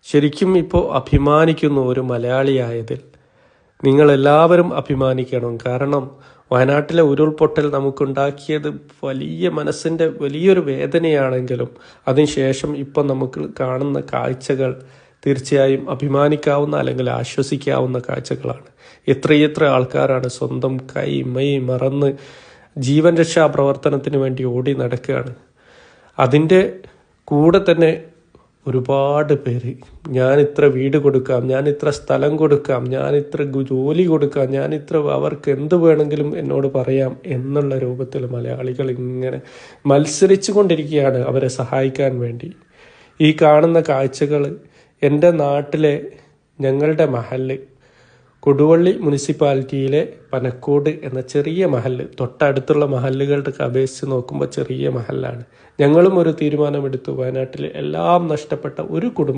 ശരിക്കും ഇപ്പോൾ അഭിമാനിക്കുന്നു ഒരു മലയാളിയായതിൽ. നിങ്ങളെല്ലാവരും അഭിമാനിക്കണം. കാരണം വയനാട്ടിലെ ഉരുൾപൊട്ടൽ നമുക്കുണ്ടാക്കിയത് വലിയ മനസ്സിൻ്റെ വലിയൊരു വേദനയാണെങ്കിലും അതിനുശേഷം ഇപ്പം നമുക്ക് കാണുന്ന കാഴ്ചകൾ തീർച്ചയായും അഭിമാനിക്കാവുന്ന അല്ലെങ്കിൽ ആശ്വസിക്കാവുന്ന കാഴ്ചകളാണ്. എത്രയെത്ര ആൾക്കാരാണ് സ്വന്തം കൈ മൈ മറന്ന് ജീവൻ രക്ഷാ പ്രവർത്തനത്തിന് വേണ്ടി ഓടി നടക്കുകയാണ്. അതിൻ്റെ കൂടെ തന്നെ ഒരുപാട് പേര് ഞാൻ ഇത്ര വീട് കൊടുക്കാം, ഞാൻ ഇത്ര സ്ഥലം കൊടുക്കാം, ഞാൻ ഇത്ര ജോലി കൊടുക്കാം, ഞാൻ ഇത്ര അവർക്ക് എന്ത് വേണമെങ്കിലും എന്നോട് പറയാം എന്നുള്ള രൂപത്തിൽ മലയാളികൾ ഇങ്ങനെ മത്സരിച്ചു കൊണ്ടിരിക്കുകയാണ് അവരെ സഹായിക്കാൻ വേണ്ടി. ഈ കാണുന്ന കാഴ്ചകൾ എൻ്റെ നാട്ടിലെ ഞങ്ങളുടെ മഹല്ല് കൊടുവള്ളി മുനിസിപ്പാലിറ്റിയിലെ പനക്കോട് എന്ന ചെറിയ മഹല്ല്, തൊട്ടടുത്തുള്ള മഹല്ലുകളുടെ അപേക്ഷിച്ച് നോക്കുമ്പോൾ ചെറിയ മഹല്ലാണ്. ഞങ്ങളും ഒരു തീരുമാനമെടുത്തു. വയനാട്ടിൽ എല്ലാം നഷ്ടപ്പെട്ട ഒരു കുടുംബം